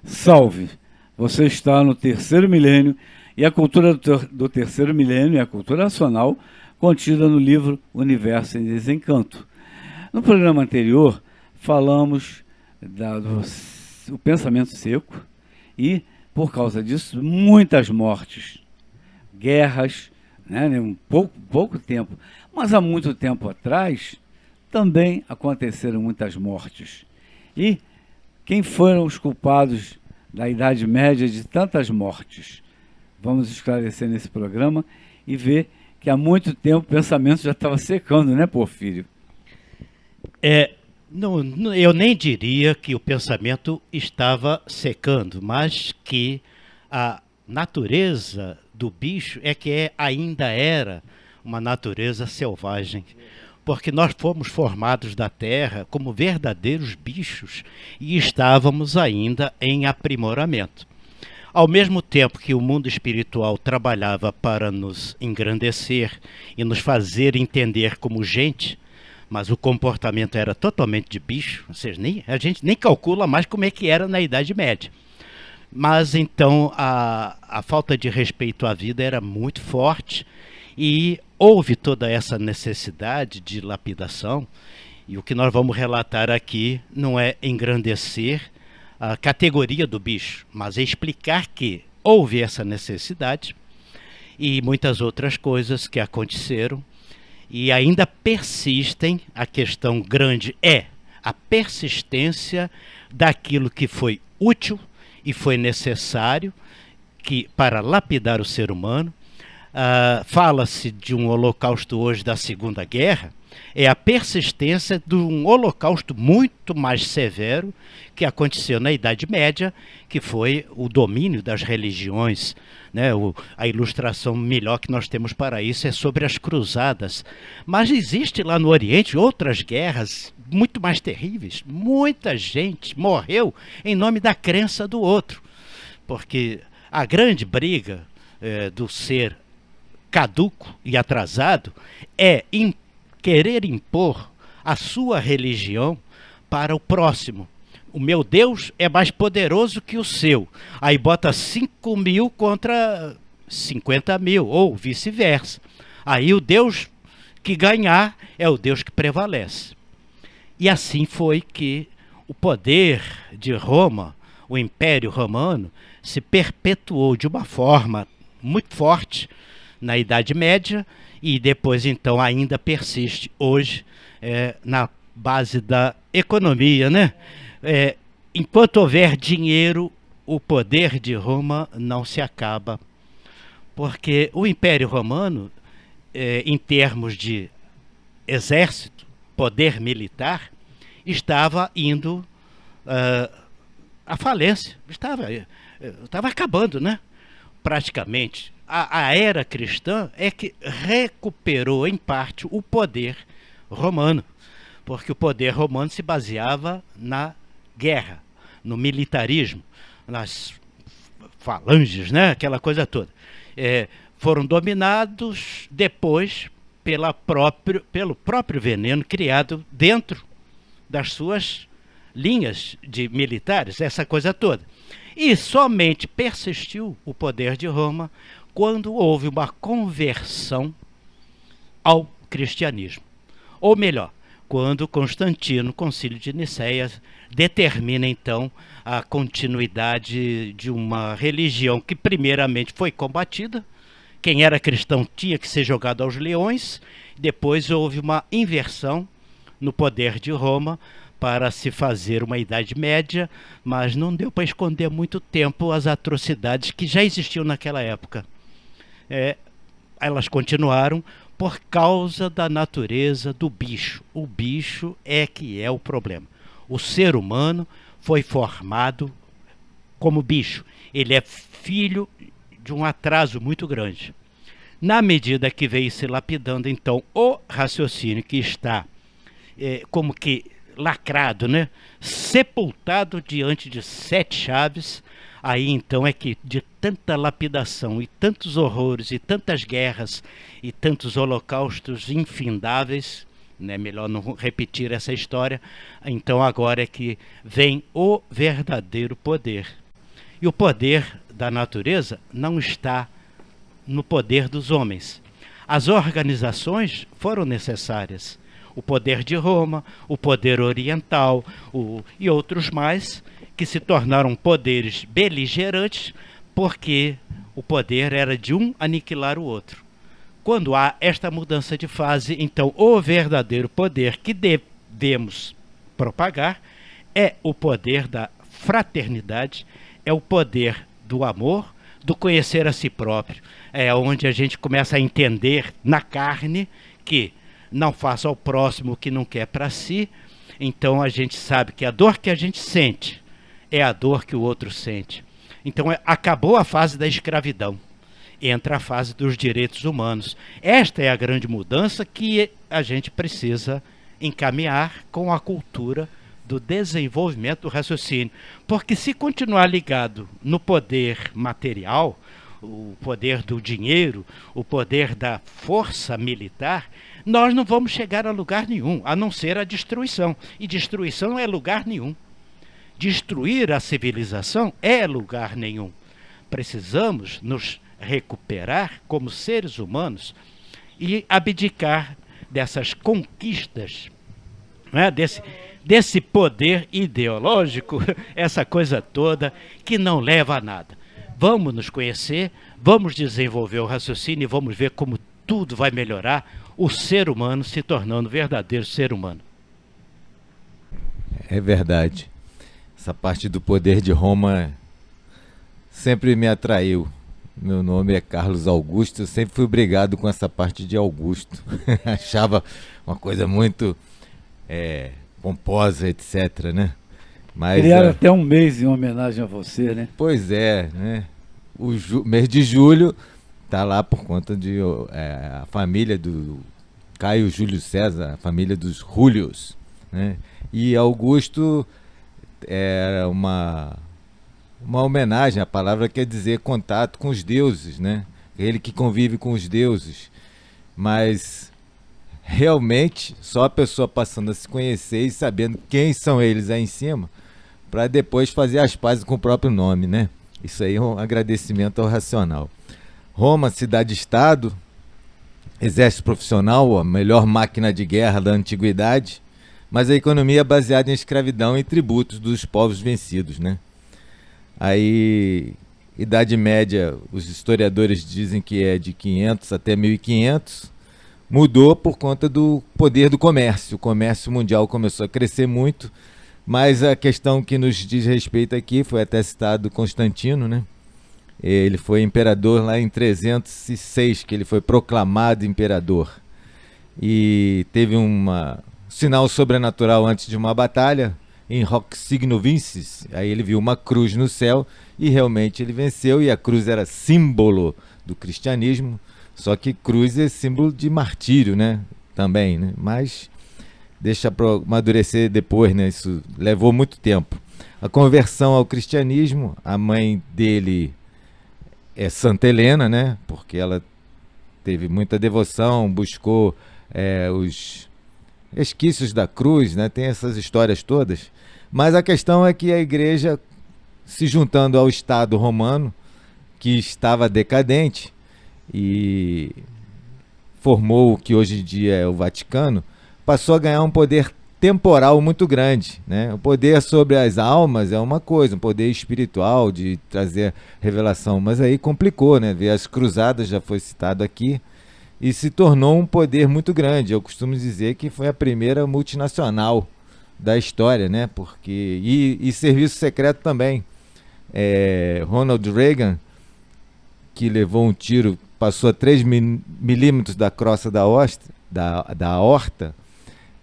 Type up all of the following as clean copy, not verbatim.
Salve! Você está no terceiro milênio e a cultura do terceiro milênio é a cultura nacional contida no livro Universo em Desencanto. No programa anterior, falamos do pensamento seco e, por causa disso, muitas mortes, guerras, né, em pouco tempo. Mas há muito tempo atrás também aconteceram muitas mortes. E quem foram os culpados da Idade Média de tantas mortes? Vamos esclarecer nesse programa e ver que há muito tempo o pensamento já estava secando, né, Porfírio? Eu nem diria que o pensamento estava secando, mas que a natureza do bicho ainda era uma natureza selvagem. Porque nós fomos formados da terra como verdadeiros bichos e estávamos ainda em aprimoramento. Ao mesmo tempo que o mundo espiritual trabalhava para nos engrandecer e nos fazer entender como gente, mas o comportamento era totalmente de bicho, ou seja, a gente nem calcula mais como é que era na Idade Média. Mas então a falta de respeito à vida era muito forte e houve toda essa necessidade de lapidação. E o que nós vamos relatar aqui não é engrandecer a categoria do bicho, mas é explicar que houve essa necessidade e muitas outras coisas que aconteceram e ainda persistem. A questão grande é a persistência daquilo que foi útil e foi necessário para lapidar o ser humano. Fala-se de um holocausto hoje da Segunda Guerra, é a persistência de um holocausto muito mais severo que aconteceu na Idade Média, que foi o domínio das religiões. Né? A ilustração melhor que nós temos para isso é sobre as cruzadas. Mas existe lá no Oriente outras guerras muito mais terríveis. Muita gente morreu em nome da crença do outro. Porque a grande briga do ser caduco e atrasado é querer impor a sua religião para o próximo. O meu Deus é mais poderoso que o seu. Aí bota 5.000 contra 50.000, ou vice-versa. Aí o Deus que ganhar é o Deus que prevalece. E assim foi que o poder de Roma, o Império Romano, se perpetuou de uma forma muito forte na Idade Média e depois então ainda persiste hoje na base da economia, né? Enquanto houver dinheiro, o poder de Roma não se acaba, porque o Império Romano, em termos de exército, poder militar, estava indo à falência, estava acabando, né? Praticamente. A era cristã é que recuperou em parte o poder romano, porque o poder romano se baseava na guerra, no militarismo, nas falanges, né? Aquela coisa toda. Foram dominados depois pelo próprio veneno criado dentro das suas linhas de militares, essa coisa toda. E somente persistiu o poder de Roma quando houve uma conversão ao cristianismo. Ou melhor, quando Constantino, Concílio de Nicéia, determina então a continuidade de uma religião que primeiramente foi combatida. Quem era cristão tinha que ser jogado aos leões. Depois houve uma inversão no poder de Roma para se fazer uma Idade Média, mas não deu para esconder muito tempo as atrocidades que já existiam naquela época. Elas continuaram por causa da natureza do bicho. O bicho é que é o problema. O ser humano foi formado como bicho. Ele é filho de um atraso muito grande. Na medida que veio se lapidando, então, o raciocínio que está como que lacrado, né? Sepultado diante de 7 chaves, aí então é que de tanta lapidação e tantos horrores e tantas guerras e tantos holocaustos infindáveis, né? Melhor não repetir essa história, então agora é que vem o verdadeiro poder. E o poder da natureza não está no poder dos homens. As organizações foram necessárias. O poder de Roma, o poder oriental e outros mais, que se tornaram poderes beligerantes, porque o poder era de um aniquilar o outro. Quando há esta mudança de fase, então o verdadeiro poder que devemos propagar é o poder da fraternidade, é o poder do amor, do conhecer a si próprio. É onde a gente começa a entender na carne que não faça ao próximo o que não quer para si. Então a gente sabe que a dor que a gente sente é a dor que o outro sente. Então acabou a fase da escravidão. Entra a fase dos direitos humanos. Esta é a grande mudança que a gente precisa encaminhar com a cultura do desenvolvimento do raciocínio. Porque se continuar ligado no poder material, o poder do dinheiro, o poder da força militar, nós não vamos chegar a lugar nenhum, a não ser a destruição. E destruição não é lugar nenhum. Destruir a civilização é lugar nenhum. Precisamos nos recuperar como seres humanos e abdicar dessas conquistas, né? Desse poder ideológico, essa coisa toda que não leva a nada. Vamos nos conhecer, vamos desenvolver o raciocínio e vamos ver como tudo vai melhorar, o ser humano se tornando verdadeiro ser humano. É verdade. Essa parte do poder de Roma sempre me atraiu. Meu nome é Carlos Augusto, eu sempre fui brigado com essa parte de Augusto. Achava uma coisa muito pomposa, etc, né? Mas, criaram até um mês em homenagem a você, né? Pois é, né? O mês de julho tá lá por conta de a família do Caio Júlio César, a família dos Júlios, né? E Augusto era uma homenagem, a palavra quer dizer contato com os deuses, né? Ele que convive com os deuses. Mas realmente só a pessoa passando a se conhecer e sabendo quem são eles aí em cima, para depois fazer as pazes com o próprio nome, né? Isso aí é um agradecimento ao racional. Roma, cidade-estado, exército profissional, a melhor máquina de guerra da antiguidade, mas a economia é baseada em escravidão e tributos dos povos vencidos, né? Aí, Idade Média, os historiadores dizem que é de 500 até 1500, mudou por conta do poder do comércio. O comércio mundial começou a crescer muito, mas a questão que nos diz respeito aqui foi até citado Constantino, né? Ele foi imperador lá em 306, que ele foi proclamado imperador. E teve um sinal sobrenatural antes de uma batalha, em Hoc signo vinces. Aí ele viu uma cruz no céu e realmente ele venceu, e a cruz era símbolo do cristianismo, só que cruz é símbolo de martírio, né? Também, né? Mas deixa para amadurecer depois, né? Isso levou muito tempo. A conversão ao cristianismo, a mãe dele é Santa Helena, né? Porque ela teve muita devoção, buscou os resquícios da cruz, né? Tem essas histórias todas. Mas a questão é que a igreja, se juntando ao Estado romano, que estava decadente e formou o que hoje em dia é o Vaticano, passou a ganhar um poder temporal muito grande, né? O poder sobre as almas é uma coisa, um poder espiritual de trazer revelação, mas aí complicou, né? As cruzadas já foi citado aqui, e se tornou um poder muito grande. Eu costumo dizer que foi a primeira multinacional da história, né? Porque e serviço secreto também. Ronald Reagan, que levou um tiro, passou a 3 milímetros da crosta da aorta,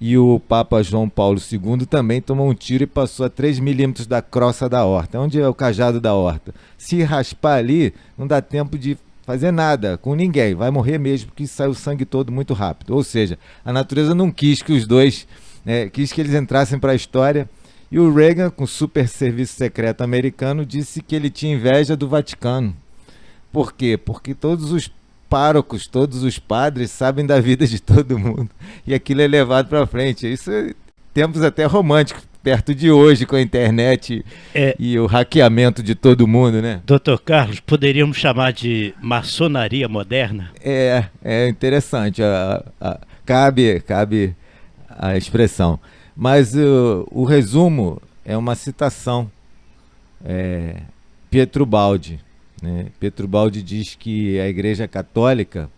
e o Papa João Paulo II também tomou um tiro e passou a 3 milímetros da crosta da aorta. Onde é o cajado da aorta? Se raspar ali, não dá tempo de fazer nada com ninguém, vai morrer mesmo, porque sai o sangue todo muito rápido. Ou seja, a natureza não quis que os dois, quis que eles entrassem para a história, e o Reagan, com super serviço secreto americano, disse que ele tinha inveja do Vaticano. Por quê? Porque todos os párocos, todos os padres sabem da vida de todo mundo, e aquilo é levado para frente. Isso é tempos até românticos, perto de hoje com a internet e o hackeamento de todo mundo, né? Doutor Carlos, poderíamos chamar de maçonaria moderna? É interessante, cabe a expressão. Mas o resumo é uma citação. Pietro Baldi, né? Pietro Baldi diz que a Igreja Católica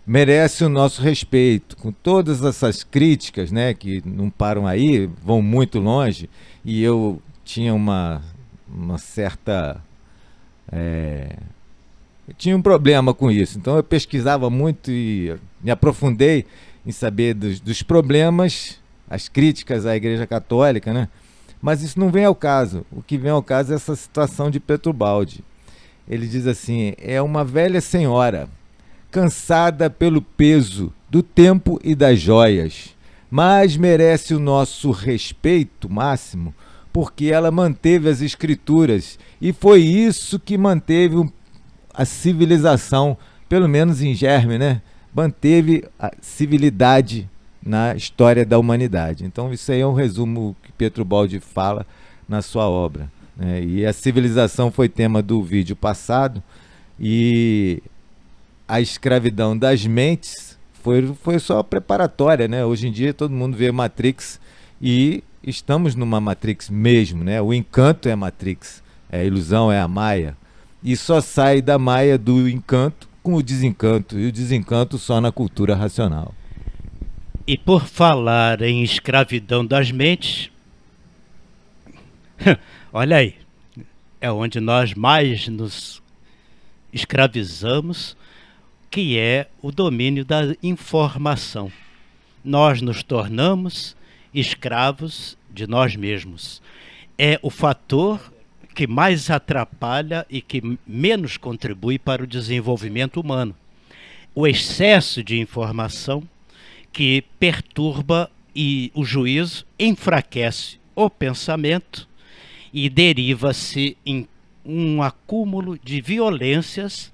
merece o nosso respeito, com todas essas críticas, né, que não param aí, vão muito longe, e eu tinha uma certa... eu tinha um problema com isso, então eu pesquisava muito e me aprofundei em saber dos problemas, as críticas à Igreja Católica, né? Mas isso não vem ao caso. O que vem ao caso é essa situação de Pietro Baldi. Ele diz assim: é uma velha senhora, cansada pelo peso do tempo e das joias, mas merece o nosso respeito máximo, porque ela manteve as escrituras, e foi isso que manteve a civilização, pelo menos em germe, né? Manteve a civilidade na história da humanidade. Então isso aí é um resumo que Pietro Baldi fala na sua obra, né? E a civilização foi tema do vídeo passado, e a escravidão das mentes foi só preparatória, né? Hoje em dia todo mundo vê Matrix, e estamos numa Matrix mesmo, né? O encanto é a Matrix, a ilusão é a Maia, e só sai da Maia do encanto com o desencanto, e o desencanto só na cultura racional. E por falar em escravidão das mentes, olha aí, é onde nós mais nos escravizamos, que é o domínio da informação. Nós nos tornamos escravos de nós mesmos. É o fator que mais atrapalha e que menos contribui para o desenvolvimento humano. O excesso de informação que perturba e o juízo, enfraquece o pensamento e deriva-se em um acúmulo de violências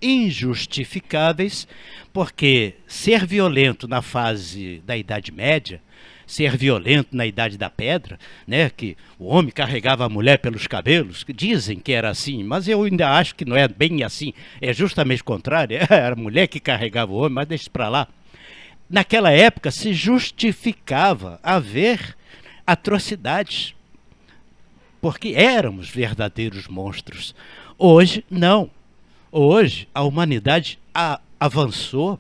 injustificáveis, porque ser violento na fase da Idade Média, ser violento na Idade da Pedra, né, que o homem carregava a mulher pelos cabelos, que dizem que era assim, mas eu ainda acho que não é bem assim, é justamente o contrário, era a mulher que carregava o homem, mas deixa para lá. Naquela época se justificava haver atrocidades, porque éramos verdadeiros monstros. Hoje, não. Hoje, a humanidade avançou,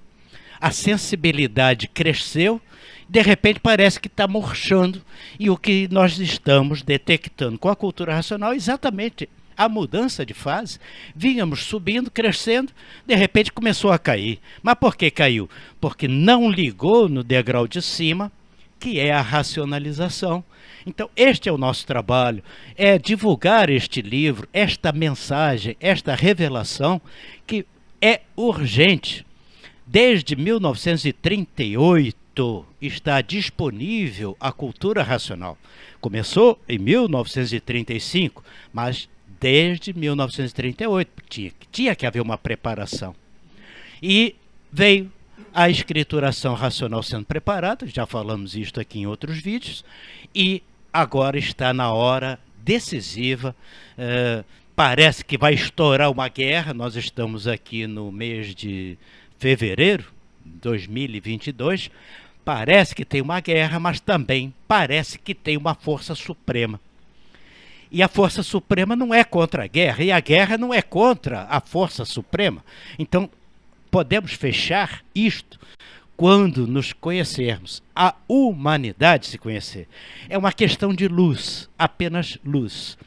a sensibilidade cresceu, de repente parece que está murchando, e o que nós estamos detectando com a cultura racional é exatamente a mudança de fase. Vínhamos subindo, crescendo, de repente começou a cair. Mas por que caiu? Porque não ligou no degrau de cima, que é a racionalização. Então este é o nosso trabalho, é divulgar este livro, esta mensagem, esta revelação, que é urgente. Desde 1938 está disponível a cultura racional. Começou em 1935, mas desde 1938 tinha que haver uma preparação. E veio a escrituração racional sendo preparada, já falamos isto aqui em outros vídeos, e agora está na hora decisiva. Parece que vai estourar uma guerra. Nós estamos aqui no mês de fevereiro de 2022. Parece que tem uma guerra, mas também parece que tem uma força suprema. E a força suprema não é contra a guerra, e a guerra não é contra a força suprema. Então, podemos fechar isto quando nos conhecermos, a humanidade se conhecer. É uma questão de luz, apenas luz.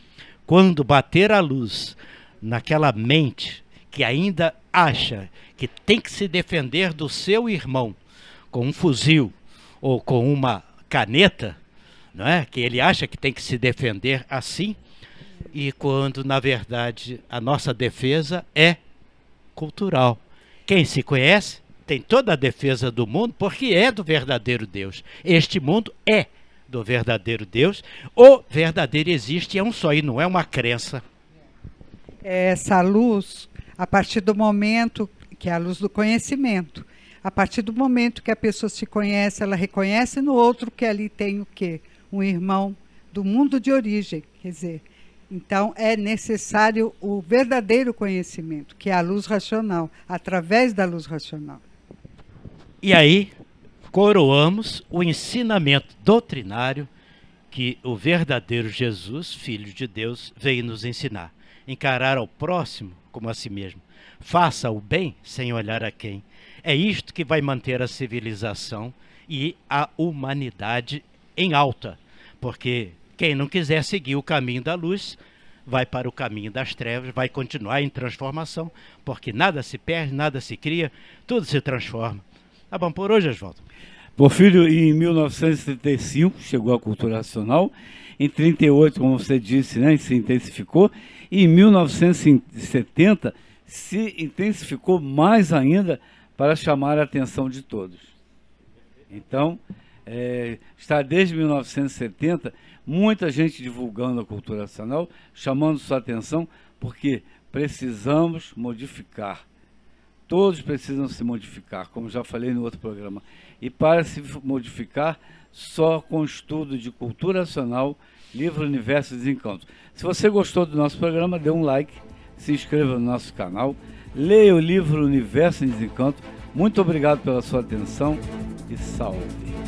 Quando bater a luz naquela mente que ainda acha que tem que se defender do seu irmão com um fuzil ou com uma caneta, não é? Que ele acha que tem que se defender assim, e quando, na verdade, a nossa defesa é cultural. Quem se conhece tem toda a defesa do mundo, porque é do verdadeiro Deus. Este mundo é do verdadeiro Deus. O verdadeiro existe, é um só, e não é uma crença. Essa luz, a partir do momento que é a luz do conhecimento, A partir do momento que a pessoa se conhece, ela reconhece no outro que ali tem o quê? Um irmão do mundo de origem, quer dizer, então é necessário o verdadeiro conhecimento, que é a luz racional, através da luz racional. E aí, coroamos o ensinamento doutrinário que o verdadeiro Jesus, Filho de Deus, veio nos ensinar. Encarar ao próximo como a si mesmo. Faça o bem sem olhar a quem. É isto que vai manter a civilização e a humanidade em alta. Porque quem não quiser seguir o caminho da luz, vai para o caminho das trevas, vai continuar em transformação, porque nada se perde, nada se cria, tudo se transforma. Tá bom por hoje, Oswaldo? Porfírio, em 1935, chegou a cultura racional. Em 1938, como você disse, né, se intensificou. E em 1970, se intensificou mais ainda para chamar a atenção de todos. Então, está desde 1970, muita gente divulgando a cultura racional, chamando sua atenção, porque precisamos modificar. Todos precisam se modificar, como já falei no outro programa. E para se modificar, só com estudo de cultura racional, livro Universo e Desencanto. Se você gostou do nosso programa, dê um like, se inscreva no nosso canal, leia o livro Universo e Desencanto. Muito obrigado pela sua atenção e salve!